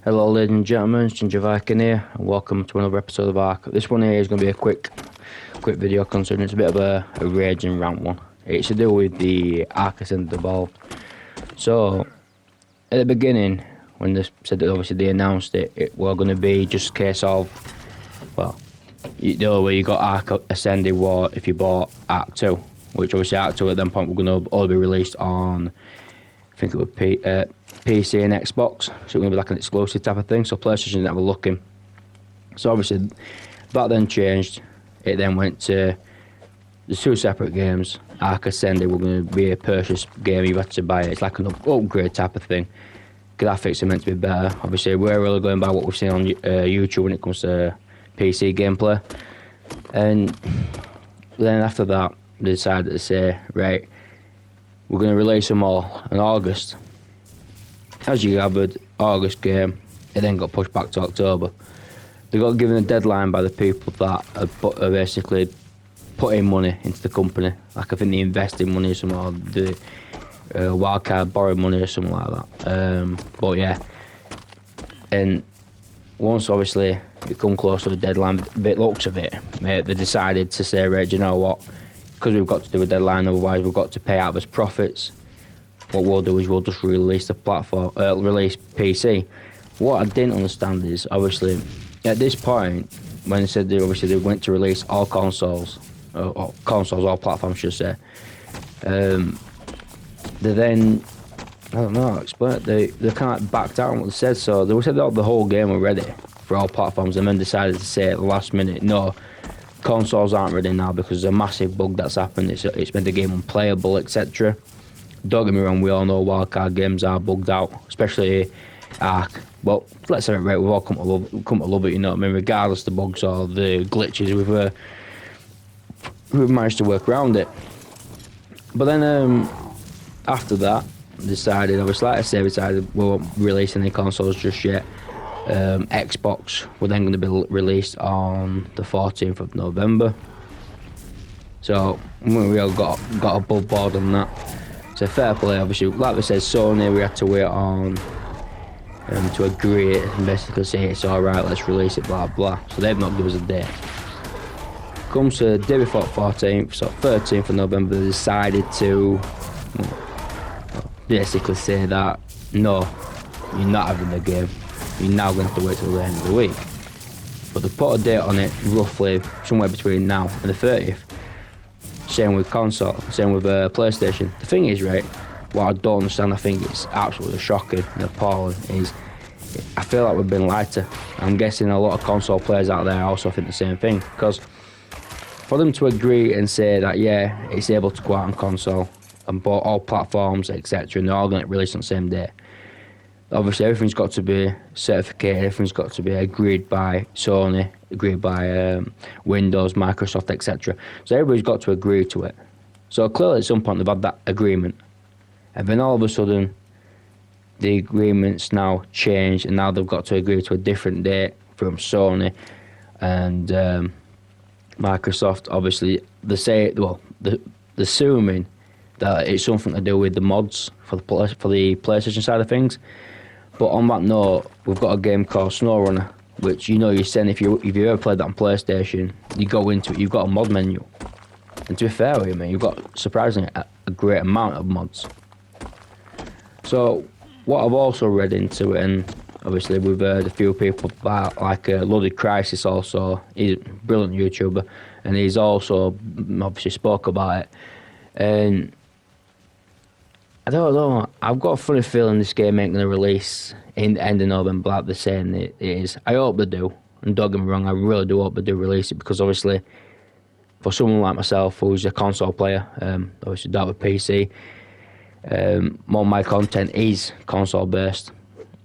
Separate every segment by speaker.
Speaker 1: Hello ladies and gentlemen, it's Ginger Viking here and welcome to another episode of ARC. This one here is going to be a quick video considering it's a bit of a rage and rant one. It's to do with the ARC Ascended evolved. So, at the beginning, when they said that obviously they announced it was going to be just a case of, well, the other way you got ARC Ascended was if you bought ARC 2, which obviously ARC 2 at that point were going to all be released on, I think it would be PC and Xbox, so it's going to be like an exclusive type of thing, so PlayStation didn't have a look in. So obviously that then changed. It then went to the two separate games. ARC Ascended were going to be a purchase game, you had to buy it. It's like an upgrade type of thing. Graphics are meant to be better. Obviously we're really going by what we've seen on YouTube when it comes to PC gameplay. And then after that they decided to say, right, we're going to release them all in August. As you gathered, August game, it then got pushed back to October. They got given a deadline by the people that are basically putting money into the company. Like I think they invested money or something, or the Wildcard borrowed money or something like that. But yeah, and once obviously it come close to the deadline, the looks of it, they decided to say, right, you know what, because we've got to do a deadline, otherwise we've got to pay out as profits. What we'll do is we'll just release the platform, release PC. What I didn't understand is, obviously, at this point, when they said they went to release all consoles, all platforms, I should say, they then, I don't know how to explain it, they kind of backed out on what they said. So they said that the whole game were ready for all platforms, and then decided to say at the last minute, no, consoles aren't ready now because there's a massive bug that's happened. It's made the game unplayable, etc. Don't get me wrong, we all know wildcard games are bugged out, especially ARC. But let's say it right, we've all come to love it, you know what I mean? Regardless of the bugs or the glitches, we've managed to work around it. But then after that, decided, obviously, like I said, we won't release any consoles just yet. Xbox were then going to be released on the 14th of November. So we all got above board on that. So fair play, obviously, like we said, Sony, we had to wait on to agree it and basically say it's alright, let's release it, blah blah. So they've not given us a date. Comes to the day before 14th, so 13th of November, they decided to basically say that, no, you're not having the game, you're now going to have to wait till the end of the week. But they put a date on it, roughly somewhere between now and the 30th. Same with console, same with PlayStation. The thing is, right, what I don't understand, I think it's absolutely shocking and appalling, is I feel like we've been lied to. I'm guessing a lot of console players out there also think the same thing, because for them to agree and say that, yeah, it's able to go out on console and bought all platforms, etc., and they're all going to get released on the same day. Obviously, everything's got to be certificated, everything's got to be agreed by Sony, agreed by Windows, Microsoft, etc. So everybody's got to agree to it. So clearly at some point they've had that agreement. And then all of a sudden, the agreement's now changed, and now they've got to agree to a different date from Sony and Microsoft. Obviously, they're assuming that it's something to do with the mods for the PlayStation side of things. But on that note, we've got a game called SnowRunner, which you send if you ever played that on PlayStation, you go into it, you've got a mod menu. And to be fair with you, man, you've got surprisingly a great amount of mods. So what I've also read into it, and obviously we've heard a few people about, like Loaded Crisis also, he's a brilliant YouTuber, and he's also obviously spoke about it. And I don't know, I've got a funny feeling this game ain't going to release in the end of November like they're saying it is. I hope they do, and don't get me wrong, I really do hope they do release it, because obviously for someone like myself who's a console player, obviously don't have a PC, more of my content is console based.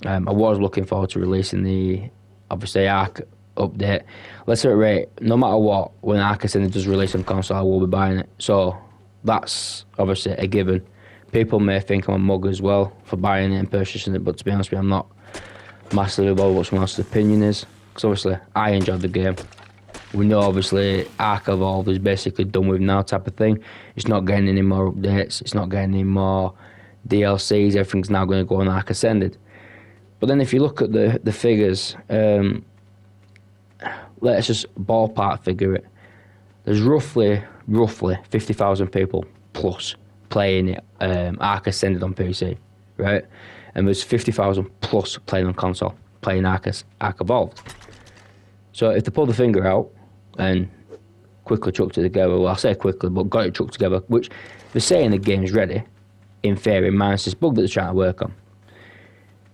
Speaker 1: I was looking forward to releasing the, obviously, ARC update. Let's say it right, no matter what, when ARC Ascended does release on console, I will be buying it. So that's obviously a given. People may think I'm a mug as well for buying it and purchasing it, but to be honest with you, I'm not massively about what someone else's opinion is, because obviously I enjoyed the game. We know obviously ARC Evolved is basically done with now type of thing. It's not getting any more updates, it's not getting any more DLCs, everything's now going to go on ARC Ascended. But then if you look at the figures, let's just ballpark figure it. There's roughly 50,000 people plus playing it, Ark Ascended on PC, right? And there's 50,000 plus playing on console, playing Ark Evolved. So if they pull the finger out and quickly chucked it together, well, I say quickly, but got it chucked together, which they're saying the game's ready, in theory, minus this bug that they're trying to work on.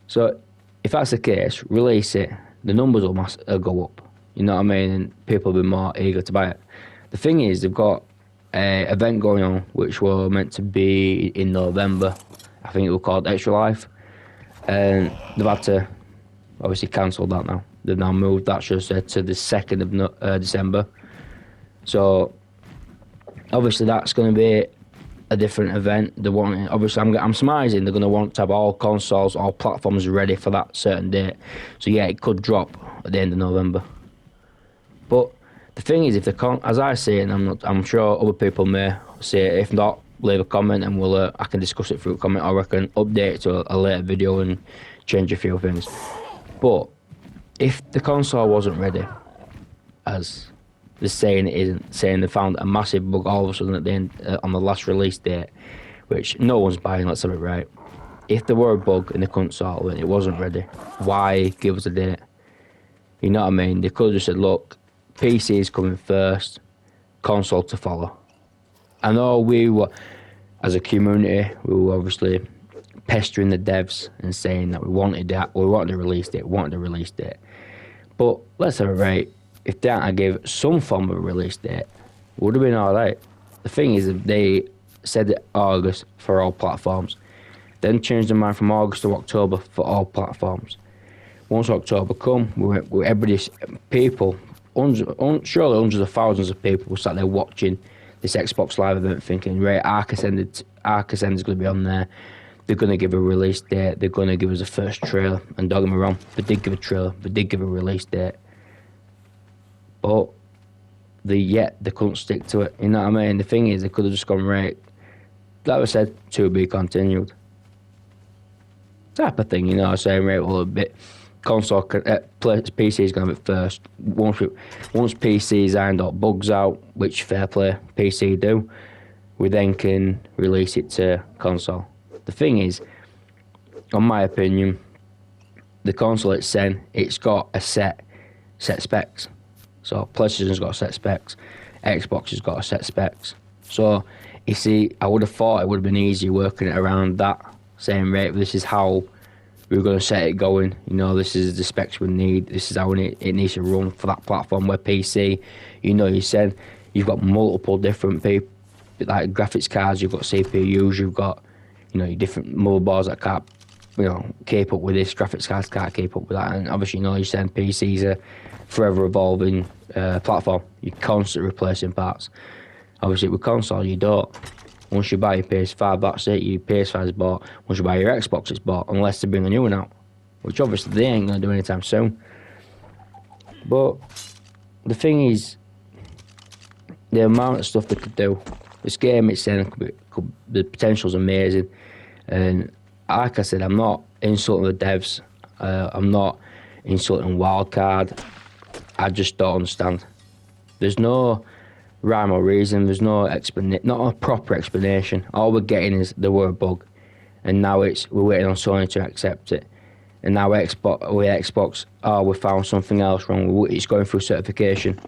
Speaker 1: So if that's the case, release it, the numbers will go up. You know what I mean? And people will be more eager to buy it. The thing is, they've got an event going on, which were meant to be in November. I think it was called Extra Life. And they've had to obviously cancel that now. They've now moved that, should have said, to the 2nd of December. So obviously that's going to be a different event. They want, obviously, I'm surmising they're going to want to have all consoles, all platforms ready for that certain date. So yeah, it could drop at the end of November. But the thing is, if they can't, as I say, and I'm sure other people may say it, if not, leave a comment and I can discuss it through a comment, or I can update it to a later video and change a few things. But if the console wasn't ready, as they're saying it isn't, saying they found a massive bug all of a sudden at the end, on the last release date, which no one's buying, let's have it right. If there were a bug in the console and it wasn't ready, why give us a date? You know what I mean? They could have just said, look, PC is coming first, console to follow. I know we were, as a community, we were obviously pestering the devs and saying that we wanted a release date. But let's have it right, if they hadn't give some form of a release date, it would have been alright. The thing is, if they said it August for all platforms, then changed their mind from August to October for all platforms. Once October come, everybody's people, surely hundreds of thousands of people were sat there watching this Xbox Live event thinking, right, Ark Ascended's going to be on there. They're going to give a release date. They're going to give us a first trailer. And don't get me wrong, they did give a trailer. They did give a release date. But they couldn't stick to it. You know what I mean? The thing is, they could have just gone, right, like I said, to be continued. Type of thing, you know what I'm saying? Right, well, a bit. Console, PC is going to be first. Once PC's ironed out bugs out, which fair play, PC do, we then can release it to console. The thing is, in my opinion, the console it's got a set specs. So PlayStation's got set specs, Xbox has got a set specs. So you see, I would have thought it would have been easier working it around that, saying, right, this is how we're going to set it going, you know, this is the specs we need, this is how it needs to run for that platform. Where PC, you know, you've got multiple different people, like graphics cards, you've got CPUs, you've got, you know, your different motherboards that can't, you know, keep up with this, graphics cards can't keep up with that. And obviously, you know, you're saying PC's a forever evolving platform, you're constantly replacing parts. Obviously with console, you don't. Once you buy your PS5, that's it, your PS5 is bought. Once you buy your Xbox, it's bought, unless they bring a new one out, which obviously they ain't going to do anytime soon. But the thing is, the amount of stuff they could do, this game it's saying the potential's amazing. And like I said, I'm not insulting the devs, I'm not insulting Wildcard, I just don't understand. There's no rhyme or reason, there's no not a proper explanation. All we're getting is there were a bug, and now we're waiting on Sony to accept it. And now Xbox, we found something else wrong. It's going through certification.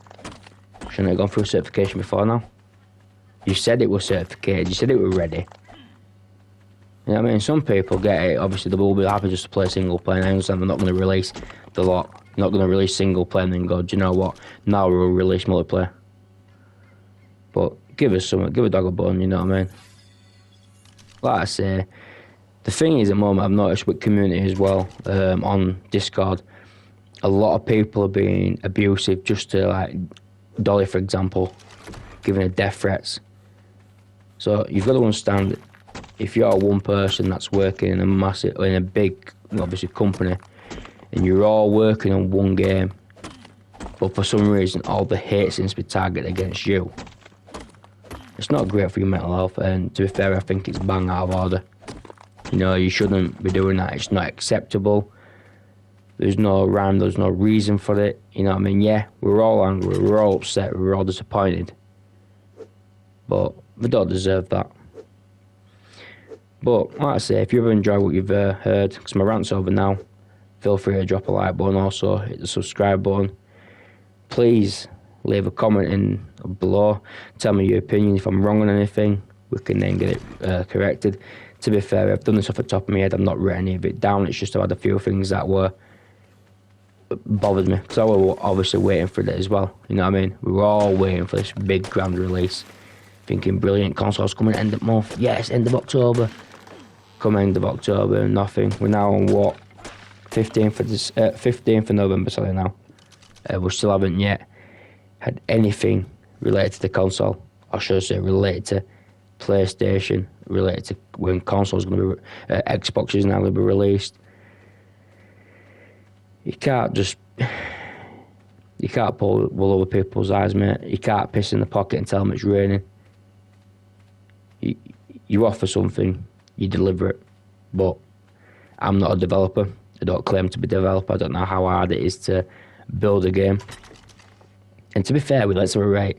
Speaker 1: Shouldn't it have gone through certification before now? You said it was certificated, you said it was ready. You know what I mean? Some people get it, obviously they will be happy just to play single player. I understand they're not going to release the lot, not going to release single player and then go, do you know what, now we'll release multiplayer. But give us something, give a dog a bone, you know what I mean? Like I say, the thing is at the moment I've noticed with community as well, on Discord, a lot of people are being abusive just to, like, Dolly for example, giving her death threats. So you've got to understand, if you're one person that's working in a big, obviously, company, and you're all working on one game, but for some reason all the hate seems to be targeted against you, it's not great for your mental health. And to be fair, I think it's bang out of order. You know, you shouldn't be doing that. It's not acceptable. There's no rhyme, there's no reason for it. You know what I mean? Yeah, we're all angry, we're all upset, we're all disappointed. But they don't deserve that. But like I say, if you ever enjoy what you've heard, because my rant's over now, feel free to drop a like button, also hit the subscribe button. Please leave a comment in below. Tell me your opinion. If I'm wrong on anything, we can then get it corrected. To be fair, I've done this off the top of my head. I've not written any of it down. It's just I've had a few things that were bothered me, because I was obviously waiting for it as well. You know what I mean? We were all waiting for this big grand release, thinking brilliant consoles coming end of month. Yes, end of October. Come end of October, nothing. We're now on what? 15th of November, sorry now. We still haven't yet had anything related to the console. I should say related to PlayStation, related to when console's going to be, Xbox is now going to be released. You can't pull wool over people's eyes, mate. You can't piss in the pocket and tell them it's raining. You offer something, you deliver it. But I'm not a developer. I don't claim to be a developer. I don't know how hard it is to build a game. And to be fair with Let's Have a Right,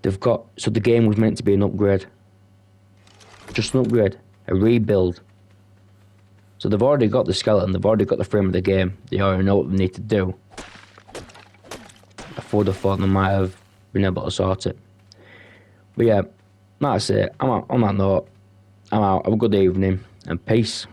Speaker 1: so the game was meant to be an upgrade. Just an upgrade, a rebuild. So they've already got the skeleton, they've already got the frame of the game, they already know what they need to do. I would have thought they might have been able to sort it. But yeah, that's it. I'm out. On that note, I'm out. Have a good evening and peace.